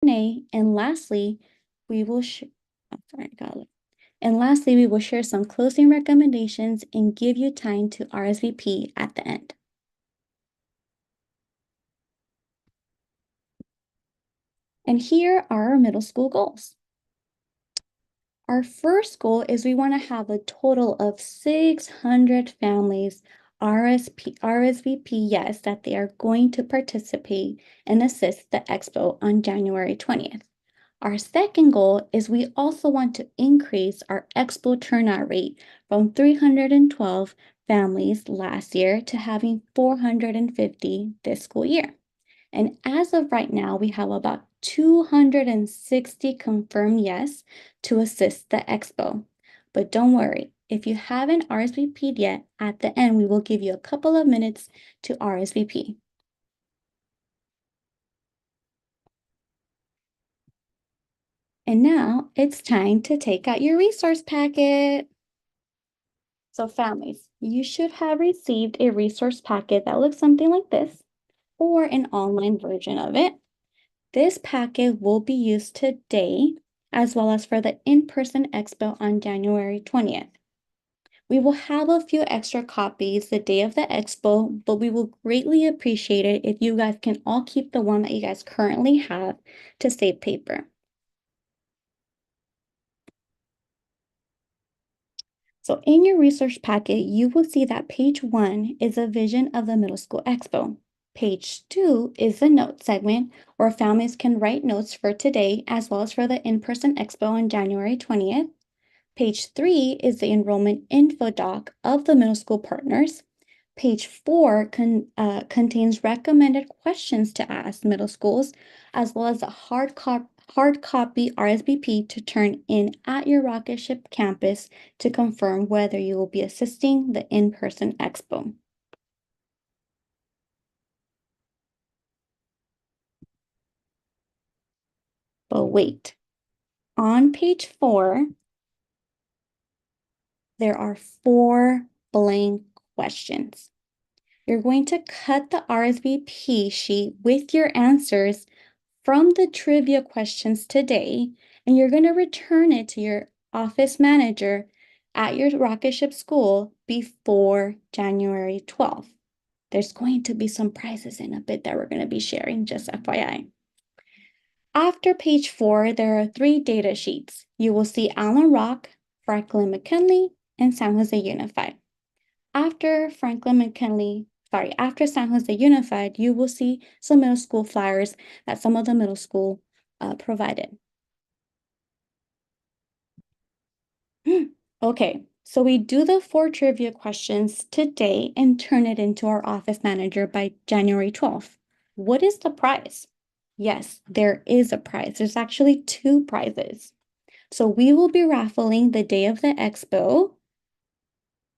Q&A, and lastly, we will and lastly, we will share some closing recommendations and give you time to RSVP at the end. And here are our middle school goals. Our first goal is we want to have a total of 600 families RSVP yes that they are going to participate and assist the Expo on January 20th. Our second goal is we also want to increase our Expo turnout rate from 312 families last year to having 450 this school year. And as of right now, we have about 260 confirmed yes to assist the Expo. But don't worry, if you haven't RSVP'd yet, at the end, we will give you a couple of minutes to RSVP. And now it's time to take out your resource packet. So families, you should have received a resource packet that looks something like this, or an online version of it. This packet will be used today, as well as for the in-person expo on January 20th. We will have a few extra copies the day of the expo, but we will greatly appreciate it if you guys can all keep the one that you guys currently have to save paper. So in your resource packet, you will see that page 1 is a vision of the middle school expo. Page 2 is the note segment where families can write notes for today as well as for the in-person expo on January 20th. Page 3 is the enrollment info doc of the middle school partners. Page 4 contains recommended questions to ask middle schools, as well as a hard copy RSVP to turn in at your rocket ship campus to confirm whether you will be assisting the in-person expo. But wait, on page 4, there are 4 blank questions. You're going to cut the RSVP sheet with your answers from the trivia questions today, and you're going to return it to your office manager at your rocket ship school before January 12th. There's going to be some prizes in a bit that we're going to be sharing, just FYI. After page 4, there are 3 data sheets. You will see Allen Rock, Franklin McKinley, and San Jose Unified. After San Jose Unified, you will see some middle school flyers that some of the middle school provided. Okay, so we do the 4 trivia questions today and turn it into our office manager by January 12th. What is the prize? Yes, there is a prize. There's actually 2 prizes. So we will be raffling the day of the expo,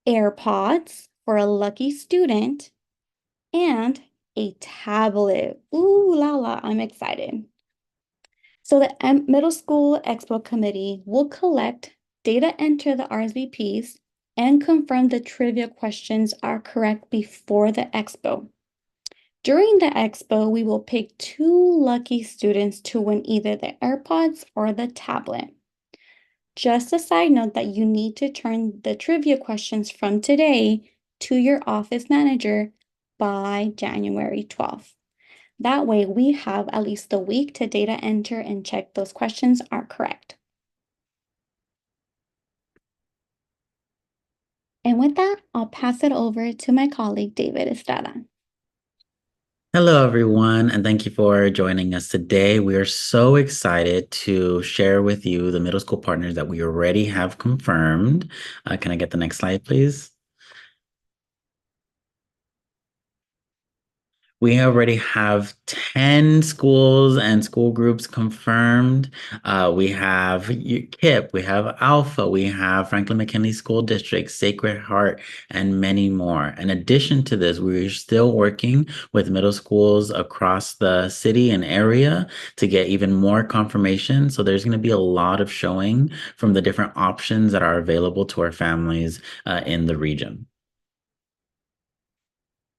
AirPods for a lucky student, and a tablet. Ooh la la, I'm excited. So the Middle School Expo Committee will collect, data enter the RSVPs, and confirm the trivia questions are correct before the expo. During the expo, we will pick 2 lucky students to win either the AirPods or the tablet. Just a side note that you need to turn the trivia questions from today to your office manager by January 12th. That way we have at least a week to data enter and check those questions are correct. And with that, I'll pass it over to my colleague, David Estrada. Hello, everyone, and thank you for joining us today. We are so excited to share with you the middle school partners that we already have confirmed. Can I get the next slide, please? We already have 10 schools and school groups confirmed. We have KIPP, we have Alpha, we have Franklin McKinley School District, Sacred Heart, and many more. In addition to this, we're still working with middle schools across the city and area to get even more confirmation. So there's going to be a lot of showing from the different options that are available to our families in the region.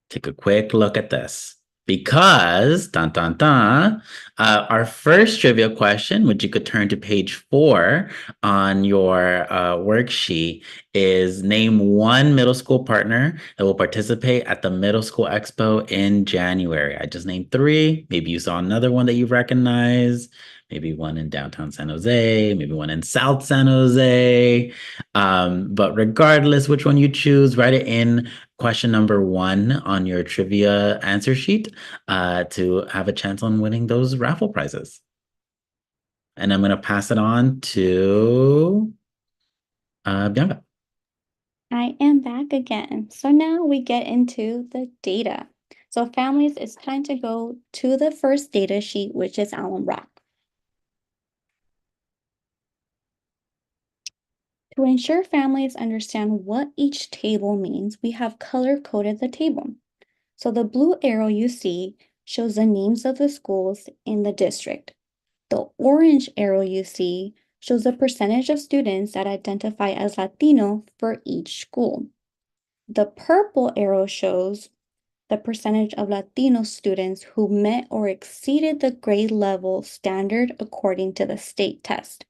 Take a quick look at this. Because, dun dun dun, our first trivia question, which you could turn to page 4 on your worksheet, is name one middle school partner that will participate at the Middle School Expo in January. I just named three. Maybe you saw another one that you recognize. Maybe one in downtown San Jose, maybe one in South San Jose. But regardless which one you choose, write it in question number 1 on your trivia answer sheet to have a chance on winning those raffle prizes. And I'm going to pass it on to Bianca. I am back again. So now we get into the data. So families, it's time to go to the first data sheet, which is Allen Rock. To ensure families understand what each table means, we have color-coded the table. So the blue arrow you see shows the names of the schools in the district. The orange arrow you see shows the percentage of students that identify as Latino for each school. The purple arrow shows the percentage of Latino students who met or exceeded the grade level standard according to the state test.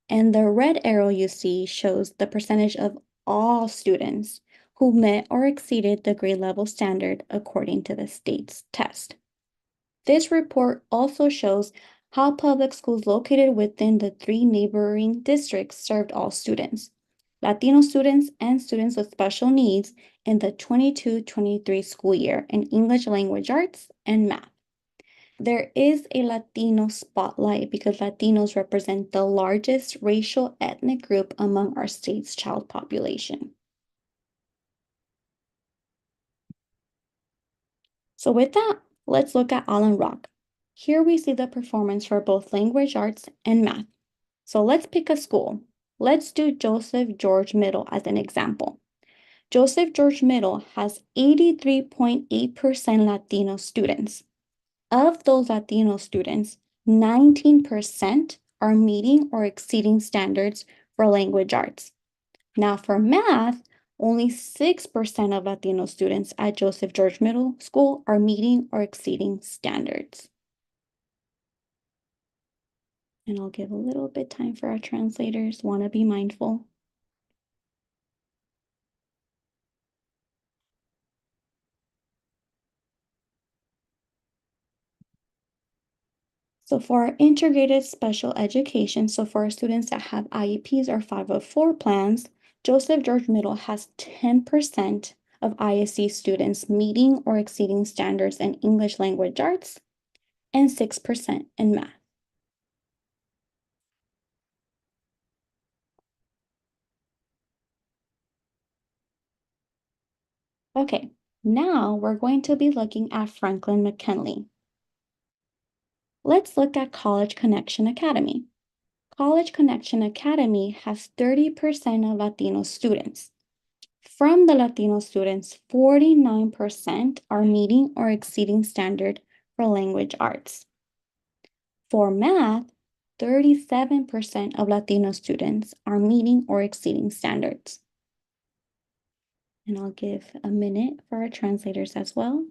And the red arrow you see shows the percentage of all students who met or exceeded the grade level standard according to the state's test. This report also shows how public schools located within the 3 neighboring districts served all students, Latino students and students with special needs in the 22-23 school year in English language arts and math. There is a Latino spotlight because Latinos represent the largest racial ethnic group among our state's child population. So with that, let's look at Allen Rock. Here we see the performance for both language arts and math. So let's pick a school. Let's do Joseph George Middle as an example. Joseph George Middle has 83.8% Latino students. Of those Latino students, 19% are meeting or exceeding standards for language arts. Now for math, only 6% of Latino students at Joseph George Middle School are meeting or exceeding standards. And I'll give a little bit time for our translators, want to be mindful. So for our integrated special education, so for our students that have IEPs or 504 plans, Joseph George Middle has 10% of ISC students meeting or exceeding standards in English language arts and 6% in math. Okay, now we're going to be looking at Franklin McKinley. Let's look at College Connection Academy. College Connection Academy has 30% of Latino students. From the Latino students, 49% are meeting or exceeding standard for language arts. For math, 37% of Latino students are meeting or exceeding standards. And I'll give a minute for our translators as well.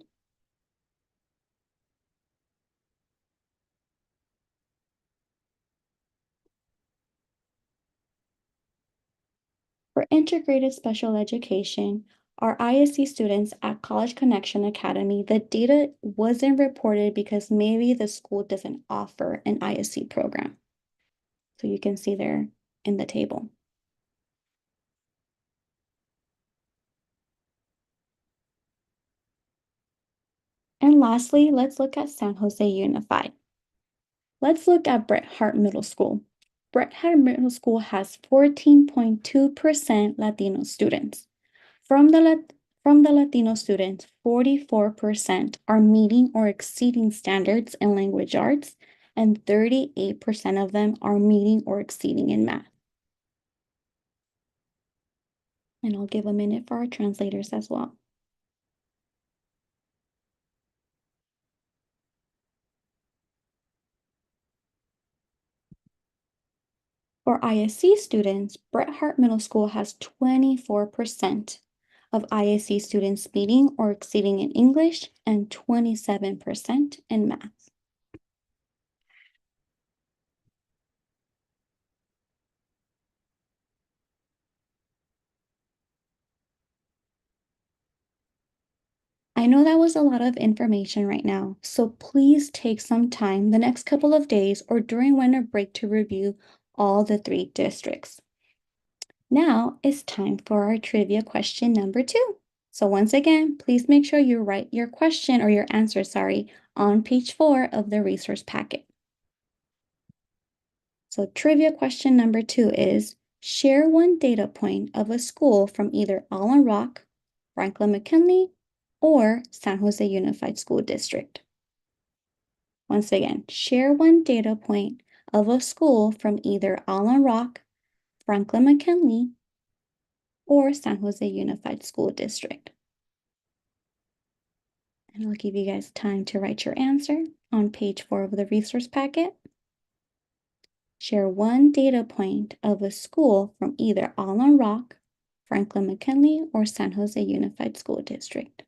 For integrated special education, our ISC students at College Connection Academy, the data wasn't reported because maybe the school doesn't offer an ISC program. So you can see there in the table. And lastly, let's look at San Jose Unified. Let's look at Bret Harte Middle School. Bret Harte Middle School has 14.2% Latino students. From the Latino students, 44% are meeting or exceeding standards in language arts, and 38% of them are meeting or exceeding in math. And I'll give a minute for our translators as well. For ISC students, Bret Harte Middle School has 24% of ISC students meeting or exceeding in English and 27% in math. I know that was a lot of information right now, so please take some time the next couple of days or during winter break to review all the 3 districts. Now it's time for our trivia question number 2. So once again, please make sure you write your question or your answer, on page 4 of the resource packet. So trivia question number 2 is, share one data point of a school from either Allen Rock, Franklin McKinley, or San Jose Unified School District. Once again, share one data point of a school from either Allen Rock, Franklin McKinley, or San Jose Unified School District. And I'll give you guys time to write your answer on page 4 of the resource packet. Share one data point of a school from either Allen Rock, Franklin McKinley, or San Jose Unified School District.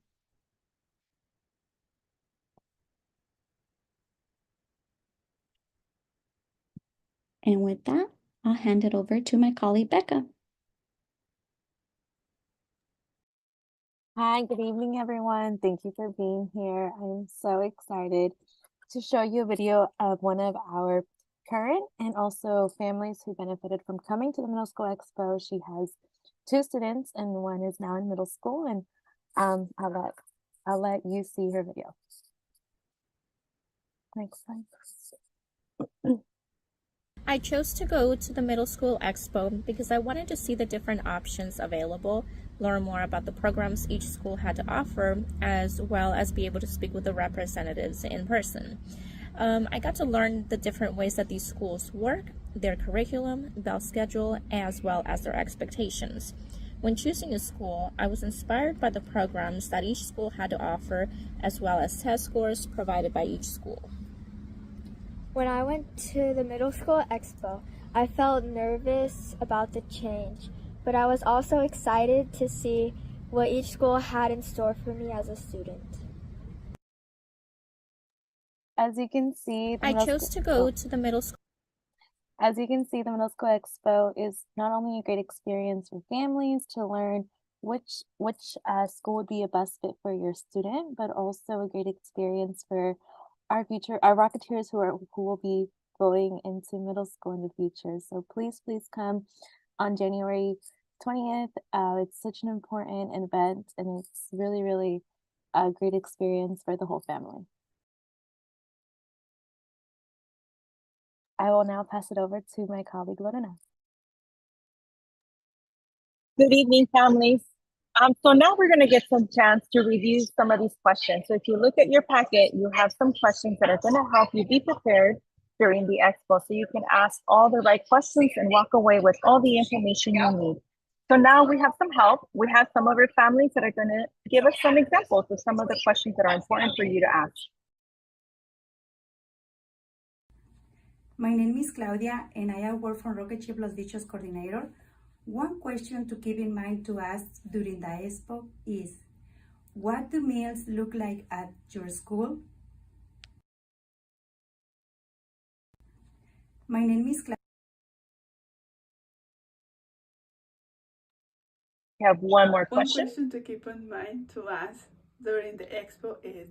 And with that, I'll hand it over to my colleague Becca. Hi, good evening, everyone. Thank you for being here. I'm so excited to show you a video of one of our current and also families who benefited from coming to the Middle School Expo. She has 2 students and one is now in middle school, and I'll let you see her video. Next slide. I chose to go to the Middle School Expo because I wanted to see the different options available, learn more about the programs each school had to offer, as well as be able to speak with the representatives in person. I got to learn the different ways that these schools work, their curriculum, bell schedule, as well as their expectations. When choosing a school, I was inspired by the programs that each school had to offer, as well as test scores provided by each school. When I went to the Middle School Expo, I felt nervous about the change, but I was also excited to see what each school had in store for me as a student. As you can see, I chose to go to the Middle School. As you can see, the Middle School Expo is not only a great experience for families to learn which school would be a best fit for your student, but also a great experience for our Rocketeers who will be going into middle school in the future. So please come on January 20th. It's such an important event, and it's really a great experience for the whole family. I will now pass it over to my colleague Lorena. Good evening, families. So now we're going to get some chance to review some of these questions. So if you look at your packet, you have some questions that are going to help you be prepared during the expo, so you can ask all the right questions and walk away with all the information you need. So now we have some help. We have some of our families that are going to give us some examples of some of the questions that are important for you to ask. My name is Claudia, and I work for Rocket Ship Los Dichos coordinator. One question to keep in mind to ask during the expo is, what do meals look like at your school? My name is Claudia. We have one more question. One question to keep in mind to ask during the expo is,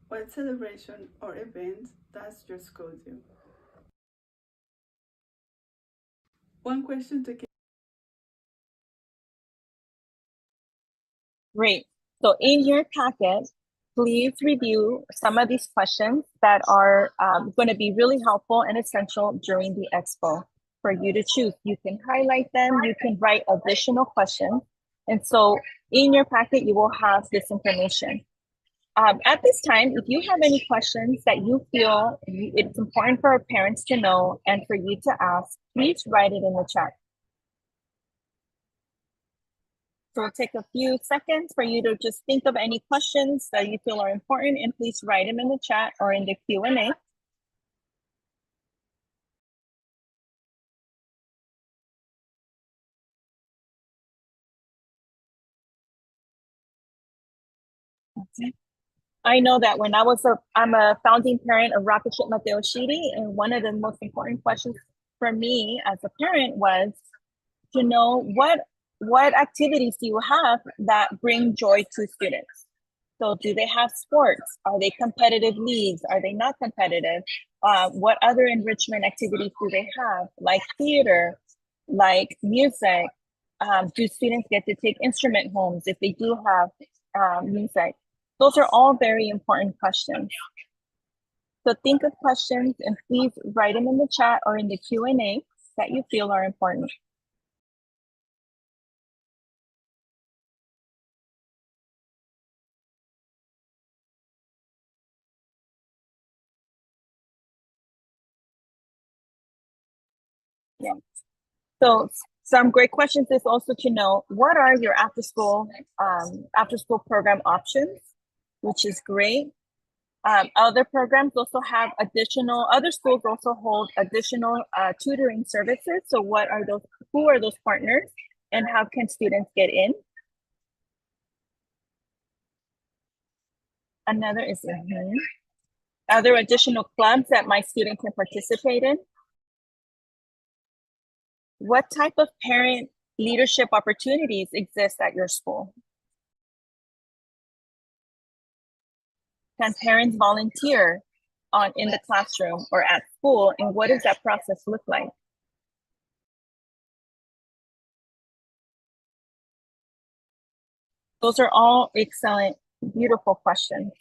what celebration or events does your school do? One question to keep. Great. So in your packet, please review some of these questions that are going to be really helpful and essential during the expo for you to choose. You can highlight them, you can write additional questions. And so in your packet, you will have this information. At this time, if you have any questions that you feel it's important for our parents to know and for you to ask, please write it in the chat. So it'll take a few seconds for you to just think of any questions that you feel are important, and please write them in the chat or in the Q&A. I know that when I'm a founding parent of Rocket Ship Mateo Shiri, and one of the most important questions for me as a parent was to know what activities do you have that bring joy to students. So do they have sports? Are they competitive leagues? Are they not competitive? What other enrichment activities do they have, like theater, like music? Do students get to take instrument homes if they do have music? Those are all very important questions. So think of questions and please write them in the chat or in the Q&A that you feel are important. Yeah. So some great questions is also to know what are your after school program options, which is great. Other programs also have other schools also hold additional tutoring services. So who are those partners and how can students get in? Another is, are there additional clubs that my student can participate in? What type of parent leadership opportunities exist at your school? Can parents volunteer in the classroom or at school, and what does that process look like? Those are all excellent, beautiful questions.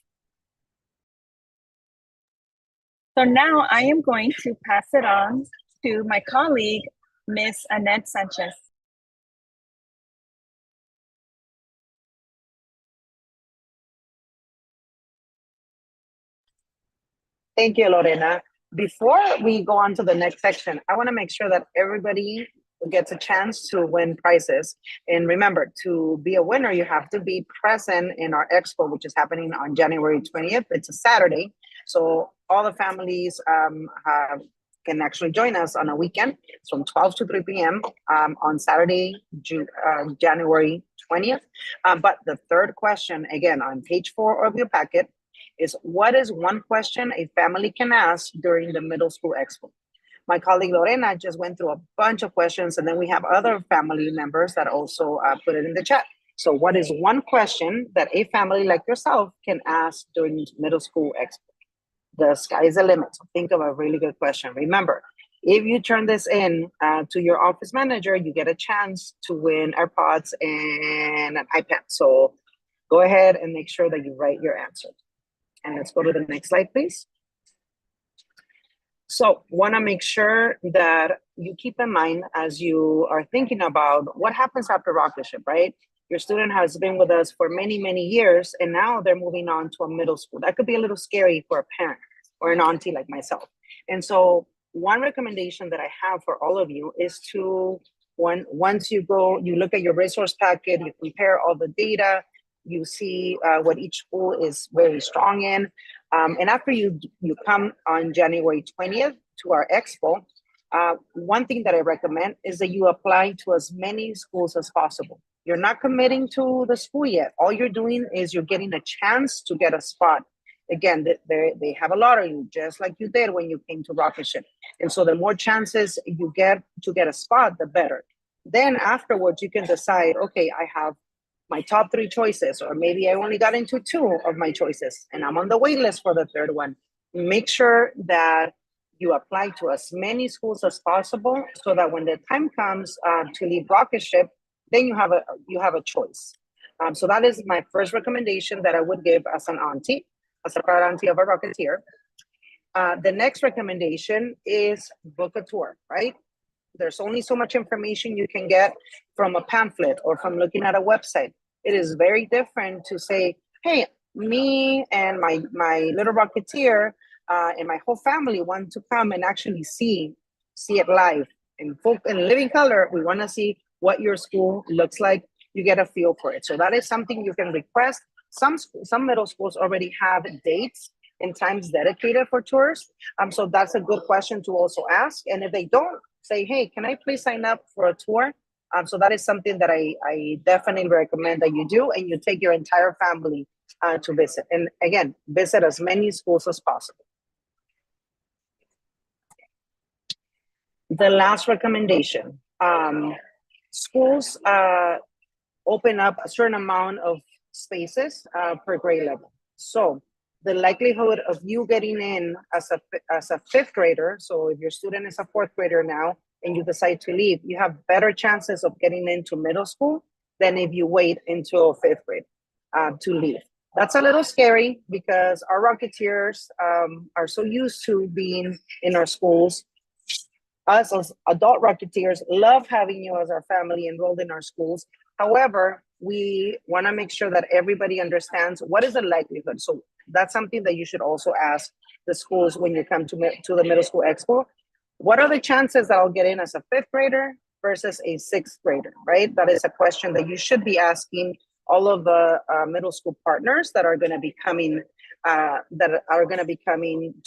So now I am going to pass it on to my colleague, Miss Annette Sanchez. Thank you, Lorena. Before we go on to the next section, I want to make sure that everybody gets a chance to win prizes. And remember, to be a winner, you have to be present in our expo, which is happening on January 20th. It's a Saturday. So all the families can actually join us on a weekend. It's from 12 to 3 p.m. On Saturday, January 20th. But the third question, again, on page 4 of your packet, is what is one question a family can ask during the middle school expo? My colleague Lorena just went through a bunch of questions, and then we have other family members that also put it in the chat. So what is one question that a family like yourself can ask during middle school expo? The sky is the limit. So think of a really good question. Remember, if you turn this in to your office manager, you get a chance to win AirPods and an iPad. So go ahead and make sure that you write your answer. And let's go to the next slide, please. So want to make sure that you keep in mind as you are thinking about what happens after rocket ship, right? Your student has been with us for many, many years, and now they're moving on to a middle school. That could be a little scary for a parent or an auntie like myself. And so one recommendation that I have for all of you is to, once you go, you look at your resource packet, you compare all the data, you see what each school is very strong in. And after you come on January 20th to our expo, one thing that I recommend is that you apply to as many schools as possible. You're not committing to the school yet. All you're doing is you're getting a chance to get a spot. Again, they have a lottery, just like you did when you came to Rocket Ship. And so the more chances you get to get a spot, the better. Then afterwards, you can decide, okay, I have my top 3 choices, or maybe I only got into 2 of my choices and I'm on the wait list for the 3rd one. Make sure that you apply to as many schools as possible so that when the time comes to leave Rocket Ship, then you have a choice. So that is my first recommendation that I would give as an auntie, as a proud auntie of a Rocketeer. The next recommendation is book a tour, right? There's only so much information you can get from a pamphlet or from looking at a website. It is very different to say, hey, me and my little Rocketeer and my whole family want to come and actually see it live in living color. We want to see what your school looks like. You get a feel for it. So that is something you can request. Some middle schools already have dates and times dedicated for tours. So that's a good question to also ask. And if they don't, say, hey, can I please sign up for a tour? So that is something that I definitely recommend that you do, and you take your entire family to visit. And again, visit as many schools as possible. The last recommendation, schools open up a certain amount of spaces per grade level. So the likelihood of you getting in as a fifth grader, so if your student is a fourth grader now and you decide to leave, you have better chances of getting into middle school than if you wait until fifth grade to leave. That's a little scary because our Rocketeers are so used to being in our schools. Us as adult Rocketeers love having you as our family enrolled in our schools. However, we want to make sure that everybody understands what is the likelihood. So that's something that you should also ask the schools when you come to the Middle School Expo. What are the chances that I'll get in as a fifth grader versus a sixth grader, right? That is a question that you should be asking all of the middle school partners that are going to be coming to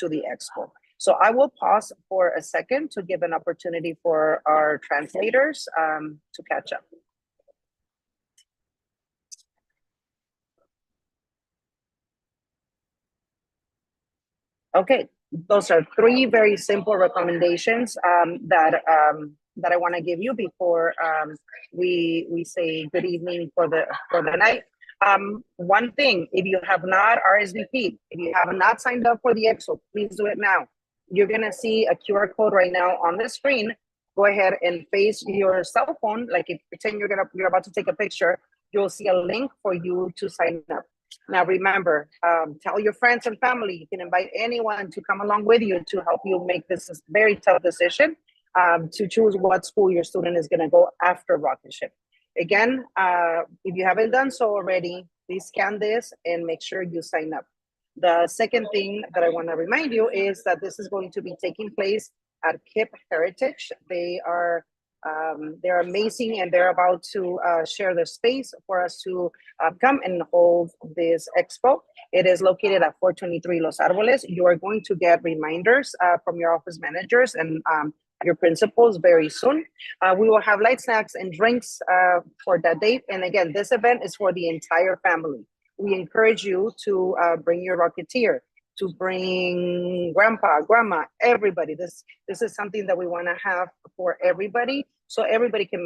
the Expo. So I will pause for a second to give an opportunity for our translators to catch up. Okay, those are three very simple recommendations that I want to give you before we say good evening for the night. One thing, if you have not RSVP'd, if you have not signed up for the Expo, please do it now. You're gonna see a QR code right now on the screen. Go ahead and face your cell phone, like if pretend you're about to take a picture. You'll see a link for you to sign up. Now remember, tell your friends and family. You can invite anyone to come along with you to help you make this very tough decision to choose what school your student is going to go after rocket ship. Again, if you haven't done so already, please scan this and make sure you sign up. The second thing that I want to remind you is that this is going to be taking place at KIPP Heritage. They're amazing, and they're about to share the space for us to come and hold this expo. It is located at 423 Los Arboles. You are going to get reminders from your office managers and your principals very soon. We will have light snacks and drinks for that date. And again, this event is for the entire family. We encourage you to bring your Rocketeer, to bring grandpa, grandma, everybody. This is something that we want to have for everybody, so everybody can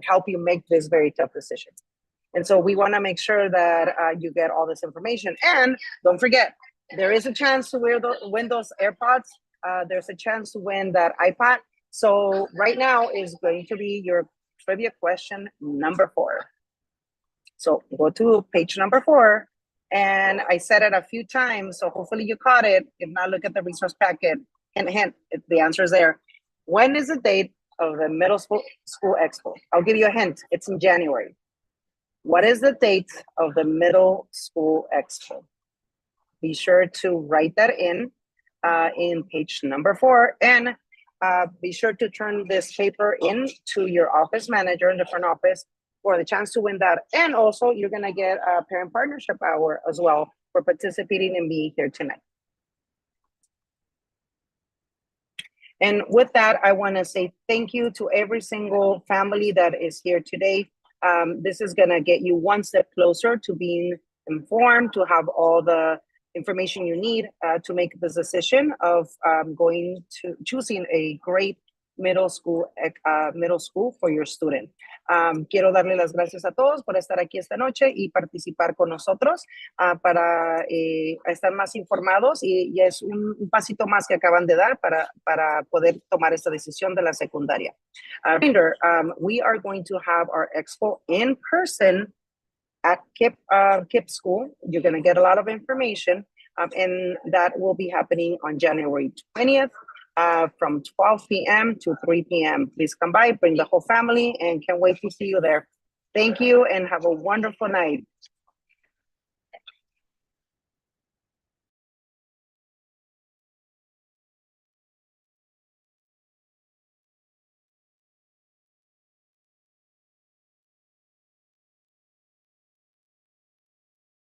help you make this very tough decision. And so we want to make sure that you get all this information. And don't forget, there is a chance to win those AirPods. There's a chance to win that iPad. So right now is going to be your trivia question number 4. So go to page number 4. And I said it a few times, so hopefully you caught it. If not, look at the resource packet. And the answer is there. When is the date of the Middle School Expo? I'll give you a hint. It's in January. What is the date of the Middle School Expo? Be sure to write that in page number 4. And be sure to turn this paper in to your office manager in the front office for the chance to win that. And also, you're going to get a parent partnership hour as well for participating and being here tonight. And with that, I want to say thank you to every single family that is here today. This is going to get you one step closer to being informed, to have all the information you need to make this decision of choosing a great middle school for your student. Quiero darle las gracias a todos por estar aquí esta noche y participar con nosotros para estar más informados y es un pasito más que acaban de dar para poder tomar esta decisión de la secundaria. Reminder, we are going to have our expo in person at KIPP School. You're going to get a lot of information, and that will be happening on January 20th. From 12 p.m. to 3 p.m. Please come by, bring the whole family, and can't wait to see you there. Thank you and have a wonderful night.